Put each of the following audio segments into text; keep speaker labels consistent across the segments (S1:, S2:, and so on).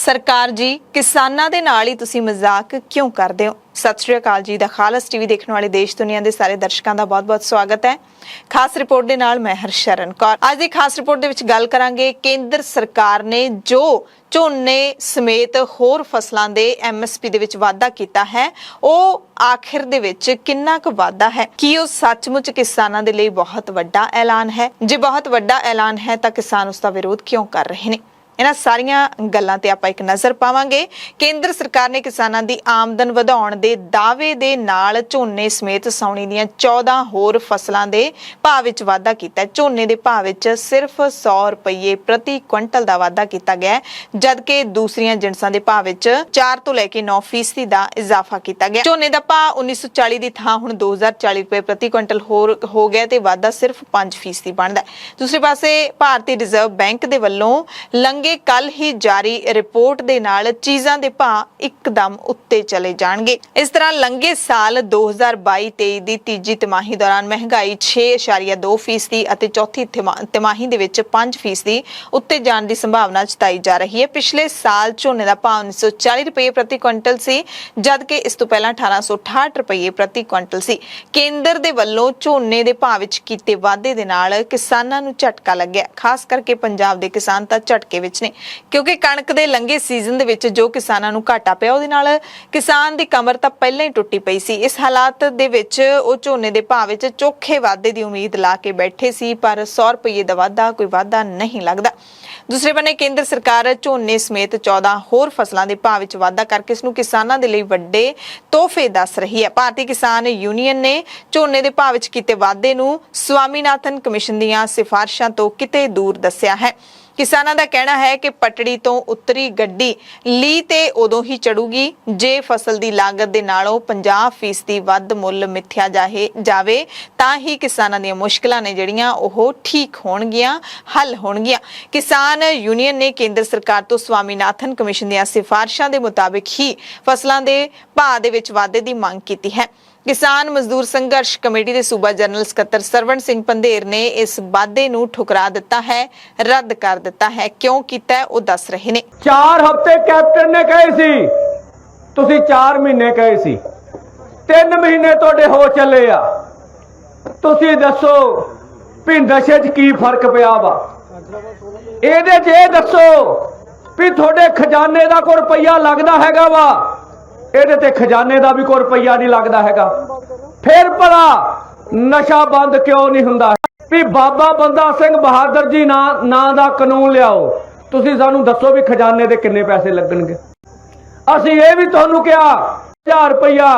S1: सरकार जी किसानां दे नाल ही तुसीं मजाक क्यों करदे हो। सत श्री अकाल जी दा खालस टीवी देखने वाले देश दुनिया के सारे दर्शकों का बहुत बहुत स्वागत है। खास रिपोर्ट के नाल मैं हरशरण कौर। आज की खास रिपोर्ट दे विच गल करांगे केंद्र सरकार ने जो झोने समेत होर फसलों के MSP दे विच वाधा कीता है वो आखिर दे विच किन्ना क वाधा है, कि वो सचमुच किसानां दे लई बहुत वड्डा ऐलान है। जे बहुत वड्डा ऐलान है तो किसान उसका विरोध क्यों कर रहे हैं। इन्हां सारियां गल्लां ते आपां एक नज़र पावांगे। केंद्र सरकार ने किसानां दी आमदन वधाउण दे दावे दे नाल झोने समेत साउणी दीयां 14 होर फसलां दे भाव विच वाधा कीता है। झोने दे भाव विच सिर्फ 100 रुपये प्रति क्विंटल दा वाधा कीता गया है, जबकि दूसरियां जिनसां दे भाव विच 4 तो लैके 9% दा इजाफा कीता गया। झोने दा भाव 1940 दी थां हुण 2040 रुपये प्रति क्विंटल होर हो गया ते वाधा सिर्फ 5% बनदा है। दूसरे पासे भारतीय रिजर्व बैंक दे वल्लों कल ही जारी रिपोर्ट दे नाल चीज़ां दे भाव एकदम उत्ते चले जाणगे। इस तरह लंघे साल 2022-23 दी तीजी तिमाही दौरान महंगाई 6.2% अते चौथी तिमाही दे विच 5% उत्ते जाण दी संभावना जताई जा रही है। पिछले साल झोने दा भाव 1940 रुपये प्रति क्विंटल सी, जबकि इस तो पहला 1868 रुपये प्रति क्विंटल सी। केंद्र दे वल्लों झोने दे भाव विच कीते वाधे दे नाल किसानां नूं झटका लग्गिआ। खास करके पंजाब दे किसान तां झटके विच ने, क्योंकि कणक दे लंघे सीजन दे विच जो किसानां नूं घाटा पिया उहदे नाल किसान दी कमर तां पहिलां ही टुੱਟੀ पई सी। इस हालात दे विच ਉਹ ਝੋਨੇ ਦੇ ਭਾਅ ਵਿੱਚ ਚੋਖੇ ਵਾਧੇ ਦੀ ਉਮੀਦ ਲਾ ਕੇ ਬੈਠੇ ਸੀ, ਪਰ 100 ਰੁਪਏ ਦਾ ਵਾਧਾ ਕੋਈ ਵਾਧਾ ਨਹੀਂ ਲੱਗਦਾ। ਦੂਸਰੇ ਬੰਨੇ ਕੇਂਦਰ ਸਰਕਾਰ ਝੋਨੇ ਸਮੇਤ 14 ਹੋਰ ਫਸਲਾਂ ਦੇ ਭਾਅ ਵਿੱਚ ਵਾਧਾ ਕਰਕੇ ਇਸ ਨੂੰ ਕਿਸਾਨਾਂ ਦੇ ਲਈ ਵੱਡੇ ਤੋਹਫੇ ਦੱਸ ਰਹੀ ਹੈ। ਭਾਰਤੀ ਕਿਸਾਨ ਯੂਨੀਅਨ ਨੇ ਝੋਨੇ ਦੇ ਭਾਅ ਵਿੱਚ ਕੀਤੇ ਵਾਧੇ ਨੂੰ ਸਵਾਮੀਨਾਥਨ ਕਮਿਸ਼ਨ ਦੀਆਂ ਸਿਫਾਰਿਸ਼ਾਂ ਤੋਂ ਕਿਤੇ ਦੂਰ ਦੱਸਿਆ ਹੈ। किसानां दा कहना है कि पटड़ी तो उतरी गड्डी ली ते उदों ही चढ़ूगी जे फसल दी लागत दे नालों 50% वध मुल मिथ्या जावे तां ही किसानां दी मुश्किलां ने जिहड़ियां ओह ठीक होणगियां, हल होणगियां। किसान यूनियन ने केंद्र सरकार तो स्वामीनाथन कमिशन दी सिफारिशां दे मुताबिक ही फसलां दे भाव दे विच वाधे दी मंग कीती है। किसान मजदूर संघर्ष कमेटी के सूबा जनरल सकत्तर सरवण सिंह पंधेर ने इस वाधे नूं ठुकरा दिता है, रद्द कर दिता है। क्यों कीता है वो दस रहे ने।
S2: 4 हफ्ते कैप्टन ने कहे सी, तुसी 4 महीने कहे सी, 3 महीने तुहाडे हो चले आ। तुसी दसो भी नशे च की फर्क पिया वा, इहदे च इह दसो भी तुहाडे खजाने दा कोई रुपया लगदा हैगा वा, ਇਹਦੇ ਤੇ ਖਜ਼ਾਨੇ ਦਾ ਵੀ ਕੋਈ ਰੁਪਈਆ ਨਹੀਂ ਲੱਗਦਾ ਹੈਗਾ। ਫਿਰ ਭਲਾ ਨਸ਼ਾ ਬੰਦ ਕਿਉਂ ਨਹੀਂ ਹੁੰਦਾ? ਵੀ ਬਾਬਾ ਬੰਦਾ ਸਿੰਘ ਬਹਾਦਰ ਜੀ ਨਾਂ ਦਾ ਕਾਨੂੰਨ ਲਿਆਓ, ਤੁਸੀਂ ਸਾਨੂੰ ਦੱਸੋ ਵੀ ਖਜ਼ਾਨੇ ਦੇ ਕਿੰਨੇ ਪੈਸੇ ਲੱਗਣਗੇ। ਅਸੀਂ ਇਹ ਵੀ ਤੁਹਾਨੂੰ ਕਿਹਾ 1000 ਰੁਪਈਆ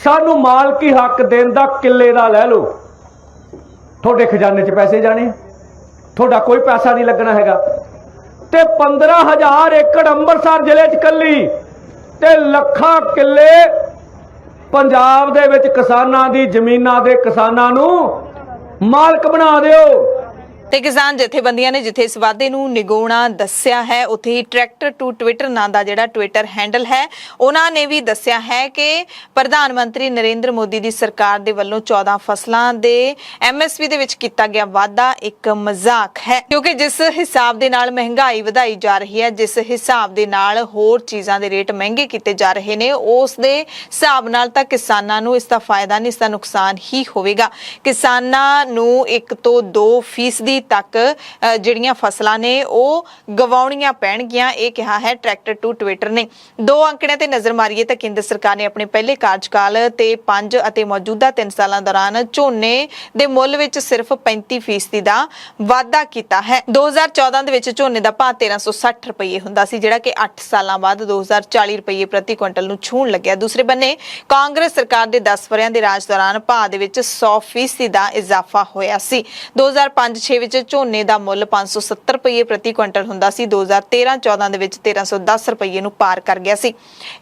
S2: ਸਾਨੂੰ ਮਾਲਕੀ ਹੱਕ ਦੇਣ ਦਾ ਕਿੱਲੇ ਦਾ ਲੈ ਲਓ, ਤੁਹਾਡੇ ਖਜ਼ਾਨੇ 'ਚ ਪੈਸੇ ਜਾਣੇ, ਤੁਹਾਡਾ ਕੋਈ ਪੈਸਾ ਨਹੀਂ ਲੱਗਣਾ ਹੈਗਾ। ਤੇ 15000 ਏਕੜ ਅੰਮ੍ਰਿਤਸਰ ਜ਼ਿਲ੍ਹੇ 'ਚ ਕੱਲੀ ਤੇ ਲੱਖਾਂ ਕਿੱਲੇ ਪੰਜਾਬ ਦੇ ਵਿੱਚ ਕਿਸਾਨਾਂ ਦੀ ਜ਼ਮੀਨਾਂ ਦੇ ਕਿਸਾਨਾਂ ਨੂੰ ਮਾਲਕ ਬਣਾ ਦਿਓ।
S1: ਤੇ ਕਿਸਾਨ ਜਥੇਬੰਦੀਆਂ ਨੇ ਜਿੱਥੇ ਇਸ ਵਾਧੇ ਨੂੰ ਨਿਗੋਣਾ ਦੱਸਿਆ ਹੈ, ਉੱਥੇ ਹੀ ਟਰੈਕਟਰ ਟੂ ਟਵਿੱਟਰ ਨਾਂ ਦਾ ਜਿਹੜਾ ਟਵਿੱਟਰ ਹੈਂਡਲ ਹੈ ਉਹਨਾਂ ਨੇ ਵੀ ਦੱਸਿਆ ਹੈ ਕਿ ਪ੍ਰਧਾਨ ਮੰਤਰੀ ਨਰਿੰਦਰ ਮੋਦੀ ਦੀ ਸਰਕਾਰ ਦੇ ਵੱਲੋਂ 14 ਫਸਲਾਂ ਦੇ MSP ਦੇ ਵਿੱਚ ਕੀਤਾ ਗਿਆ ਵਾਧਾ ਇੱਕ ਮਜ਼ਾਕ ਹੈ, ਕਿਉਂਕਿ ਜਿਸ ਹਿਸਾਬ ਦੇ ਨਾਲ ਮਹਿੰਗਾਈ ਵਧਾਈ ਜਾ ਰਹੀ ਹੈ, ਜਿਸ ਹਿਸਾਬ ਦੇ ਨਾਲ ਹੋਰ ਚੀਜ਼ਾਂ ਦੇ ਰੇਟ ਮਹਿੰਗੇ ਕੀਤੇ ਜਾ ਰਹੇ ਨੇ, ਉਸ ਦੇ ਹਿਸਾਬ ਨਾਲ ਤਾਂ ਕਿਸਾਨਾਂ ਨੂੰ ਇਸ ਦਾ ਫਾਇਦਾ ਨਹੀਂ, ਇਸ ਦਾ ਨੁਕਸਾਨ ਹੀ ਹੋਵੇਗਾ। ਕਿਸਾਨਾਂ ਨੂੰ 1 ਤੋਂ 2% तक ਜਿਹੜੀਆਂ ਫਸਲਾਂ ਨੇ ਉਹ ਗਵਾਉਣੀਆਂ ਪੈਣਗੀਆਂ, ਇਹ ਕਿਹਾ ਹੈ ਟਰੈਕਟਰ ਟੂ ਟਵਿੱਟਰ ਨੇ। 2 ਅੰਕੜਿਆਂ ਤੇ ਨਜ਼ਰ ਮਾਰੀਏ ਤਾਂ ਕੇਂਦਰ ਸਰਕਾਰ ਨੇ ਆਪਣੇ ਪਹਿਲੇ ਕਾਰਜਕਾਲ ਤੇ 5 ਅਤੇ ਮੌਜੂਦਾ 3 ਸਾਲਾਂ ਦੌਰਾਨ ਝੋਨੇ ਦੇ ਮੁੱਲ ਵਿੱਚ ਸਿਰਫ 35% ਦਾ ਵਾਧਾ ਕੀਤਾ ਹੈ। 2014 ਦੇ ਵਿੱਚ ਝੋਨੇ ਦਾ ਭਾਅ 1360 ਰੁਪਏ ਹੁੰਦਾ ਸੀ, ਜਿਹੜਾ ਕਿ 8 ਸਾਲਾਂ ਬਾਅਦ 2040 ਰੁਪਏ ਪ੍ਰਤੀ ਕੁਇੰਟਲ ਨੂੰ ਛੂਹਣ ਲੱਗਿਆ। ਦੂਸਰੇ ਬੰਨੇ ਕਾਂਗਰਸ ਸਰਕਾਰ ਦੇ 10 ਵਰਿਆਂ ਦੇ ਰਾਜ ਦੌਰਾਨ ਭਾਅ ਦੇ ਵਿੱਚ 100% ਦਾ ਇਜ਼ਾਫਾ ਹੋਇਆ ਸੀ। 2005-6 ਵਿੱਚ ਝੋਨੇ ਦਾ ਮੁੱਲ 570 ਰੁਪਏ ਪ੍ਰਤੀ ਕੁਇੰਟਲ ਹੁੰਦਾ ਸੀ, 2013-14 ਦੇ ਵਿੱਚ 1310 ਰੁਪਏ ਨੂੰ ਪਾਰ ਕਰ ਗਿਆ ਸੀ।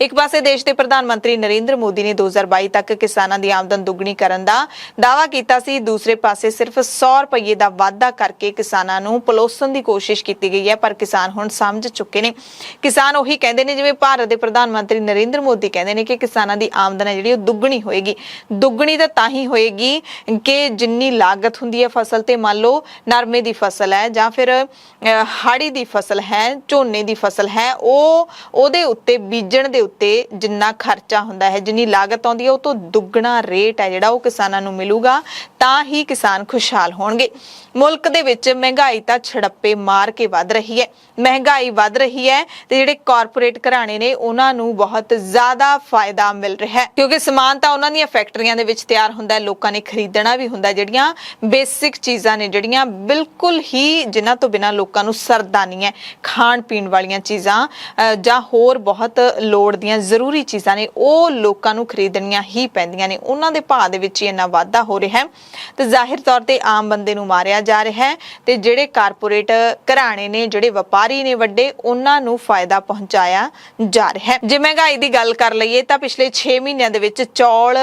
S1: ਇੱਕ ਪਾਸੇ ਦੇਸ਼ ਦੇ ਪ੍ਰਧਾਨ ਮੰਤਰੀ ਨਰਿੰਦਰ ਮੋਦੀ ਨੇ 2022 ਤੱਕ ਕਿਸਾਨਾਂ ਦੀ ਆਮਦਨ ਦੁੱਗਣੀ ਕਰਨ ਦਾ ਦਾਅਵਾ ਕੀਤਾ ਸੀ। ਦੂਸਰੇ ਪਾਸੇ ਸਿਰਫ 100 ਰੁਪਏ ਦਾ ਵਾਧਾ ਕਰਕੇ ਕਿਸਾਨਾਂ ਨੂੰ ਪਲੋਸਣ ਦੀ ਕੋਸ਼ਿਸ਼ ਕੀਤੀ ਗਈ ਹੈ, ਪਰ ਕਿਸਾਨ ਹੁਣ ਸਮਝ ਚੁੱਕੇ ਨੇ। ਕਿਸਾਨ ਉਹੀ ਕਹਿੰਦੇ ਨੇ ਜਿਵੇਂ ਭਾਰਤ ਦੇ ਪ੍ਰਧਾਨ ਮੰਤਰੀ ਨਰਿੰਦਰ ਮੋਦੀ ਕਹਿੰਦੇ ਨੇ ਕਿ ਕਿਸਾਨਾਂ ਦੀ ਆਮਦਨ ਹੈ ਜਿਹੜੀ ਉਹ ਦੁੱਗਣੀ ਹੋਏਗੀ। ਦੁੱਗਣੀ ਤਾਂ ਹੀ ਹੋਏਗੀ ਕਿ ਜਿੰਨੀ ਲਾਗਤ ਹੁੰਦੀ ਹੈ ਫਸਲ ਤੇ, ਮੰਨ ਲਓ ਨਰਮੇ ਦੀ ਫਸਲ ਹੈ ਜਾਂ ਫਿਰ ਹਾੜੀ ਦੀ ਫਸਲ ਹੈ, ਝੋਨੇ ਦੀ ਫਸਲ ਹੈ, ਉਹਦੇ ਉੱਤੇ ਬੀਜਣ ਦੇ ਉੱਤੇ ਜਿੰਨਾ ਖਰਚਾ ਹੁੰਦਾ ਹੈ, ਜਿੰਨੀ ਲਾਗਤ ਆਉਂਦੀ ਹੈ, ਉਹ ਤੋਂ ਦੁੱਗਣਾ ਰੇਟ ਹੈ ਜਿਹੜਾ ਉਹ ਕਿਸਾਨਾਂ ਨੂੰ ਮਿਲੂਗਾ, ਤਾਂ ਹੀ ਕਿਸਾਨ ਖੁਸ਼ਹਾਲ ਹੋਣਗੇ। ਮੁਲਕ ਦੇ ਵਿੱਚ ਮਹਿੰਗਾਈ ਤਾਂ ਛੜੱਪੇ ਮਾਰ ਕੇ ਵੱਧ ਰਹੀ ਹੈ, ਮਹਿੰਗਾਈ ਵੱਧ ਰਹੀ ਹੈ ਤੇ ਜਿਹੜੇ ਕਾਰਪੋਰੇਟ ਘਰਾਣੇ ਨੇ ਉਹਨਾਂ ਨੂੰ ਬਹੁਤ ਜ਼ਿਆਦਾ ਫਾਇਦਾ ਮਿਲ ਰਿਹਾ ਹੈ, ਕਿਉਂਕਿ ਸਮਾਨ ਤਾਂ ਉਹਨਾਂ ਦੀਆਂ ਫੈਕਟਰੀਆਂ ਦੇ ਵਿੱਚ ਤਿਆਰ ਹੁੰਦਾ ਹੈ, ਲੋਕਾਂ ਨੇ ਖਰੀਦਣਾ ਵੀ ਹੁੰਦਾ। ਜਿਹੜੀਆਂ ਬੇਸਿਕ ਚੀਜ਼ਾਂ ਨੇ, ਜਿਹੜੀਆਂ ਬਿਲਕੁਲ ਹੀ ਜਿਨ੍ਹਾਂ ਤੋਂ ਬਿਨਾਂ ਲੋਕਾਂ ਨੂੰ ਸਰਦਾ ਨਹੀਂ ਹੈ, ਖਾਣ ਪੀਣ ਵਾਲੀਆਂ ਚੀਜ਼ਾਂ ਜਾਂ ਹੋਰ ਬਹੁਤ ਲੋੜ ਦੀਆਂ ਜ਼ਰੂਰੀ ਚੀਜ਼ਾਂ ਨੇ, ਉਹ ਲੋਕਾਂ ਨੂੰ ਖਰੀਦਣੀਆਂ ਹੀ ਪੈਂਦੀਆਂ ਨੇ। ਉਹਨਾਂ ਦੇ ਭਾਅ ਦੇ ਵਿੱਚ ਹੀ ਇੰਨਾ ਵਾਧਾ ਹੋ ਰਿਹਾ ਹੈ ਤੇ ਜ਼ਾਹਿਰ ਤੌਰ ਤੇ ਆਮ ਬੰਦੇ ਨੂੰ ਮਾਰਿਆ ਜਾ ਰਿਹਾ ਹੈ ਤੇ ਜਿਹੜੇ ਕਾਰਪੋਰੇਟ ਘਰਾਣੇ ਨੇ, ਜਿਹੜੇ ਵਪਾਰੀ ਨੇ ਵੱਡੇ, ਉਹਨਾਂ ਨੂੰ ਫਾਇਦਾ ਪਹੁੰਚਾਇਆ ਜਾ ਰਿਹਾ ਹੈ। ਜੇ ਮਹਿੰਗਾਈ ਦੀ ਗੱਲ ਕਰ ਲਈਏ ਤਾਂ ਪਿਛਲੇ 6 ਮਹੀਨਿਆਂ ਦੇ ਵਿੱਚ ਚੌਲ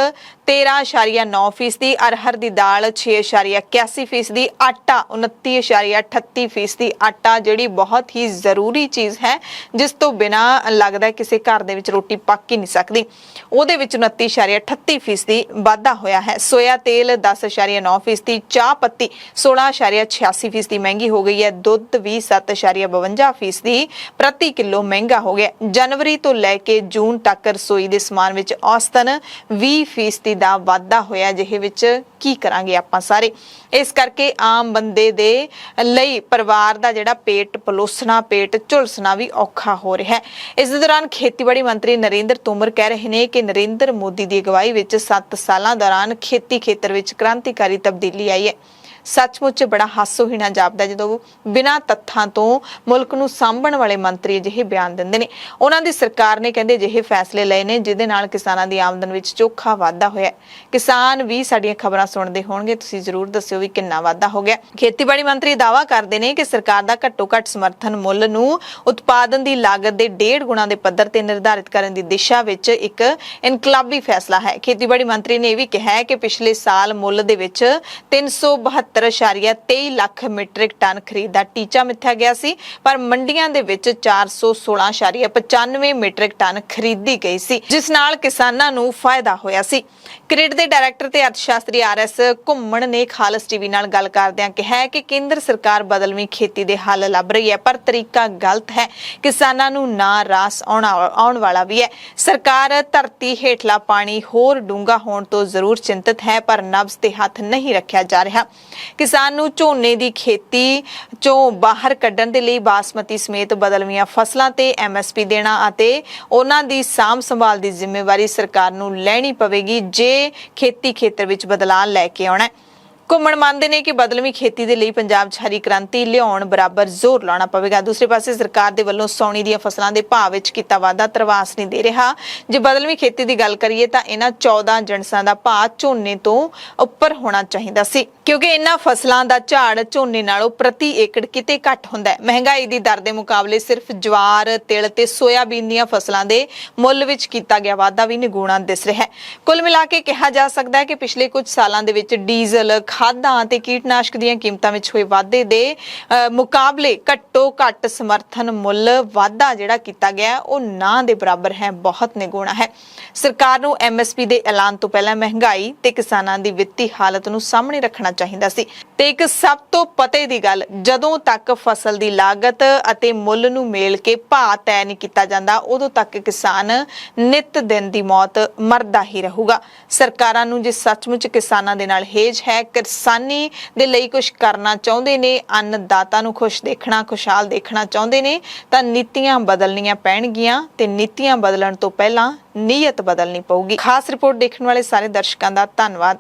S1: 13.9%, ਅਰਹਰ ਦੀ ਦਾਲ 6.81%, ਆਟਾ 29.38%, ਆਟਾ ਜਿਹੜੀ ਬਹੁਤ ਹੀ ਜ਼ਰੂਰੀ ਚੀਜ਼ ਹੈ, ਜਿਸ ਤੋਂ ਬਿਨਾਂ ਲੱਗਦਾ ਕਿਸੇ ਘਰ ਦੇ ਵਿੱਚ ਰੋਟੀ ਪੱਕ ਹੀ ਨਹੀਂ ਸਕਦੀ, ਉਹਦੇ ਵਿੱਚ 29.38% ਵਾਧਾ ਹੋਇਆ ਹੈ। ਸੋਇਆ ਤੇਲ 10.9%, ਚਾਹ ਪੱਤੀ 16.86% ਮਹਿੰਗੀ ਹੋ ਗਈ ਹੈ, ਦੁੱਧ ਵੀ 7.52% ਪ੍ਰਤੀ ਕਿਲੋ ਮਹਿੰਗਾ ਹੋ ਗਿਆ। ਜਨਵਰੀ ਤੋਂ ਲੈ ਕੇ ਜੂਨ ਤੱਕ ਰਸੋਈ ਦੇ ਸਮਾਨ ਵਿੱਚ ਔਸਤਨ 20% ਦਾ ਵਾਧਾ ਹੋਇਆ। ਜਿਹੇ ਵਿੱਚ ਕੀ ਕਰਾਂਗੇ ਆਪਾਂ ਸਾਰੇ। ਇਸ ਕਰਕੇ ਆਮ ਬੰਦੇ ਦੇ ਲਈ ਪਰਿਵਾਰ ਦਾ ਜਿਹੜਾ ਪੇਟ ਪਲੋਸਣਾ, ਪੇਟ ਝੁਲਸਣਾ ਵੀ ਔਖਾ ਹੋ ਰਿਹਾ ਹੈ। ਇਸ ਦੇ ਦੌਰਾਨ ਖੇਤੀਬਾੜੀ ਮੰਤਰੀ ਨਰਿੰਦਰ ਤੋਮਰ ਕਹਿ ਰਹੇ ਨੇ ਕਿ ਨਰਿੰਦਰ ਮੋਦੀ ਦੀ ਅਗਵਾਈ ਵਿੱਚ 7 ਸਾਲਾਂ ਦੌਰਾਨ ਖੇਤੀ ਖੇਤਰ ਵਿੱਚ ਕ੍ਰਾਂਤੀਕਾਰੀ ਤਬਦੀਲੀ ਆਈ ਹੈ। ਸੱਚਮੁੱਚ ਬੜਾ ਹਾਸੋਹੀਣਾ ਜਾਪਦਾ ਜਦੋਂ ਬਿਨਾਂ ਤੱਥਾਂ ਤੋਂ ਮੁਲਕ ਨੂੰ ਸਾਂਭਣ ਵਾਲੇ ਮੰਤਰੀ ਅਜਿਹੇ ਬਿਆਨ ਦਿੰਦੇ ਨੇ। ਉਹਨਾਂ ਦੀ ਸਰਕਾਰ ਨੇ ਕਹਿੰਦੇ ਅਜਿਹੇ ਫੈਸਲੇ ਲਏ ਨੇ ਜਿਹਦੇ ਨਾਲ ਕਿਸਾਨਾਂ ਦੀ ਆਮਦਨ ਵਿੱਚ ਚੋਖਾ ਵਾਧਾ ਹੋਇਆ। ਕਿਸਾਨ ਵੀ ਸਾਡੀਆਂ ਖਬਰਾਂ ਸੁਣਦੇ ਹੋਣਗੇ, ਤੁਸੀਂ ਜ਼ਰੂਰ ਦੱਸਿਓ ਵੀ ਕਿੰਨਾ ਵਾਧਾ ਹੋ ਗਿਆ। ਖੇਤੀਬਾੜੀ ਮੰਤਰੀ ਦਾਅਵਾ ਕਰਦੇ ਨੇ ਕਿ ਸਰਕਾਰ ਦਾ ਘੱਟੋ ਘੱਟ ਸਮਰਥਨ ਮੁੱਲ ਨੂੰ ਉਤਪਾਦਨ ਦੀ ਲਾਗਤ ਦੇ 1.5 ਗੁਣਾ ਦੇ ਪੱਧਰ ਤੇ ਨਿਰਧਾਰਿਤ ਕਰਨ ਦੀ ਦਿਸ਼ਾ ਵਿੱਚ ਇੱਕ ਇਨਕਲਾਬੀ ਫੈਸਲਾ ਹੈ। ਖੇਤੀਬਾੜੀ ਮੰਤਰੀ ਨੇ ਇਹ ਵੀ ਕਿਹਾ ਹੈ ਕਿ ਪਿਛਲੇ ਸਾਲ ਮੁੱਲ ਦੇ ਵਿੱਚ 372.23 ਲੱਖ ਮੀਟ੍ਰਿਕ ਟਨ ਖਰੀਦ ਦਾ ਟੀਚਾ ਮਿੱਥਿਆ ਗਿਆ ਸੀ, ਪਰ ਮੰਡੀਆਂ ਦੇ ਵਿੱਚ 416.95 ਮੀਟ੍ਰਿਕ ਟਨ ਖਰੀਦੀ ਗਈ ਸੀ, ਜਿਸ ਨਾਲ ਕਿਸਾਨਾਂ ਨੂੰ ਫਾਇਦਾ ਹੋਇਆ ਸੀ। ਕ੍ਰਿਡ ਦੇ ਡਾਇਰੈਕਟਰ ਤੇ ਅਰਥਸ਼ਾਸਤਰੀ RS ਘੁੰਮਣ ਨੇ ਖਾਲਸ ਟੀਵੀ ਨਾਲ ਗੱਲ ਕਰਦਿਆਂ ਕਿਹਾ ਕਿ ਕੇਂਦਰ ਸਰਕਾਰ ਬਦਲਵੀਂ ਖੇਤੀ ਦੇ ਹੱਲ ਲੱਭ ਰਹੀ ਹੈ, ਪਰ ਤਰੀਕਾ ਗਲਤ ਹੈ। ਕਿਸਾਨਾਂ ਨੂੰ ਨਾ ਰਾਸ ਆਉਣ ਵਾਲਾ ਵੀ ਹੈ। ਸਰਕਾਰ ਧਰਤੀ ਹੇਠਲਾ ਪਾਣੀ ਹੋਰ ਡੂੰਘਾ ਹੋਣ ਤੋਂ ਜ਼ਰੂਰ ਚਿੰਤਤ ਹੈ, ਪਰ ਨਬਜ਼ ਤੇ ਹੱਥ ਨਹੀਂ ਰੱਖਿਆ ਜਾ ਰਿਹਾ। ਕਿਸਾਨ ਨੂੰ ਝੋਨੇ ਦੀ ਖੇਤੀ ਚੋਂ ਬਾਹਰ ਕੱਢਣ ਦੇ ਲਈ ਬਾਸਮਤੀ ਸਮੇਤ ਬਦਲਵੀਆਂ ਫਸਲਾਂ ਤੇ MSP ਦੇਣਾ ਅਤੇ ਉਹਨਾਂ ਦੀ ਸਾਂਭ ਸੰਭਾਲ ਦੀ ਜ਼ਿੰਮੇਵਾਰੀ ਸਰਕਾਰ ਨੂੰ ਲੈਣੀ ਪਵੇਗੀ ਜੇ ਖੇਤੀ ਖੇਤਰ ਵਿੱਚ ਬਦਲਾਅ ਲੈ ਕੇ ਆਉਣਾ ਹੈ। ਘੁੰਮਣ ਮੰਨਦੇ ਨੇ ਕਿ ਬਦਲਵੀਂ ਖੇਤੀ ਦੇ ਲਈ ਪੰਜਾਬ 'ਚ ਹਰੀ ਕ੍ਰਾਂਤੀ ਲਿਆਉਣ ਬਰਾਬਰ ਜ਼ੋਰ ਲਾਉਣਾ ਪਵੇਗਾ। ਦੂਸਰੇ ਪਾਸੇ ਸਰਕਾਰ ਦੇ ਵੱਲੋਂ ਸੌਣੀ ਦੀਆਂ ਫਸਲਾਂ ਦੇ ਭਾਅ ਵਿੱਚ ਕੀਤਾ ਵਾਧਾ ਤਰਵਾਸ ਨਹੀਂ ਦੇ ਰਿਹਾ। ਜੇ ਬਦਲਵੀਂ ਖੇਤੀ ਦੀ ਗੱਲ ਕਰੀਏ ਤਾਂ ਇਹਨਾਂ 14 ਜਿਣਸਾਂ ਦਾ ਭਾਅ ਝੋਨੇ ਤੋਂ ਉੱਪਰ ਹੋਣਾ ਚਾਹੀਦਾ ਸੀ, ਕਿਉਂਕਿ ਇਹਨਾਂ ਫਸਲਾਂ ਦਾ ਝਾੜ ਝੋਨੇ ਨਾਲੋਂ ਪ੍ਰਤੀ ਏਕੜ ਕਿਤੇ ਘੱਟ ਹੁੰਦਾ ਹੈ। ਮਹਿੰਗਾਈ ਦੀ ਦਰ ਦੇ ਮੁਕਾਬਲੇ ਸਿਰਫ ਜਵਾਰ, ਤਿਲ ਤੇ ਸੋਇਆਬੀਨ ਦੀਆਂ ਫਸਲਾਂ ਦੇ ਮੁੱਲ ਵਿੱਚ ਕੀਤਾ ਗਿਆ ਵਾਧਾ ਵੀ ਨਿਗੂਣਾ ਦਿਸ ਰਿਹਾ ਹੈ। ਕੁੱਲ ਮਿਲਾ ਕੇ ਕਿਹਾ ਜਾ ਸਕਦਾ ਹੈ ਕਿ ਪਿਛਲੇ ਕੁਝ ਸਾਲਾਂ ਦੇ ਵਿੱਚ ਡੀਜ਼ਲ, ਖਾਦਾਂ ਤੇ ਕੀਟਨਾਸ਼ਕ ਦੀਆਂ ਕੀਮਤਾਂ ਵਿੱਚ ਹੋਏ ਵਾਧੇ ਦੇ ਮੁਕਾਬਲੇ ਘੱਟੋ ਘੱਟ ਸਮਰਥਨ ਮੁੱਲ ਵਾਧਾ ਜਿਹੜਾ ਕੀਤਾ ਗਿਆ ਉਹ ਨਾ ਦੇ ਬਰਾਬਰ ਹੈ, ਬਹੁਤ ਨਿਗੂਣਾ ਹੈ। ਸਰਕਾਰ ਨੂੰ MSP ਦੇ ਐਲਾਨ ਤੋਂ ਪਹਿਲਾਂ ਮਹਿੰਗਾਈ ਤੇ ਕਿਸਾਨਾਂ ਦੀ ਵਿੱਤੀ ਹਾਲਤ ਨੂੰ ਸਾਹਮਣੇ ਰੱਖਣਾ ਚਾਹੀਦਾ ਸੀ। ਤੇ ਇੱਕ ਸਭ ਤੋਂ ਪਤੇ ਦੀ ਗੱਲ, ਜਦੋਂ ਤੱਕ ਫਸਲ ਦੀ ਲਾਗਤ ਅਤੇ ਮੁੱਲ ਨੂੰ ਮੇਲ ਕੇ ਭਾਅ ਤੈਅ ਨਹੀਂ ਕੀਤਾ ਜਾਂਦਾ, ਉਦੋਂ ਤੱਕ ਕਿਸਾਨ ਨਿਤ ਦਿਨ ਦੀ ਮੌਤ ਮਰਦਾ ਹੀ ਰਹੂਗਾ। ਸਰਕਾਰਾਂ ਨੂੰ ਜੇ ਸੱਚਮੁੱਚ ਕਿਸਾਨਾਂ ਦੇ ਨਾਲ ਹੇਜ ਹੈ, ਕਿਸਾਨੀ ਦੇ ਲਈ ਕੁਝ ਕਰਨਾ ਚਾਹੁੰਦੇ ਨੇ, ਅੰਨਦਾਤਾ ਨੂੰ ਖੁਸ਼ ਦੇਖਣਾ, ਖੁਸ਼ਹਾਲ ਦੇਖਣਾ ਚਾਹੁੰਦੇ ਨੇ, ਤਾਂ ਨੀਤੀਆਂ ਬਦਲਣੀਆਂ ਪੈਣਗੀਆਂ ਤੇ ਨੀਤੀਆਂ ਬਦਲਣ ਤੋਂ ਪਹਿਲਾਂ ਨੀਅਤ ਬਦਲਣੀ ਪਊਗੀ। ਖਾਸ ਰਿਪੋਰਟ ਦੇਖਣ ਵਾਲੇ ਸਾਰੇ ਦਰਸ਼ਕਾਂ ਦਾ ਧੰਨਵਾਦ।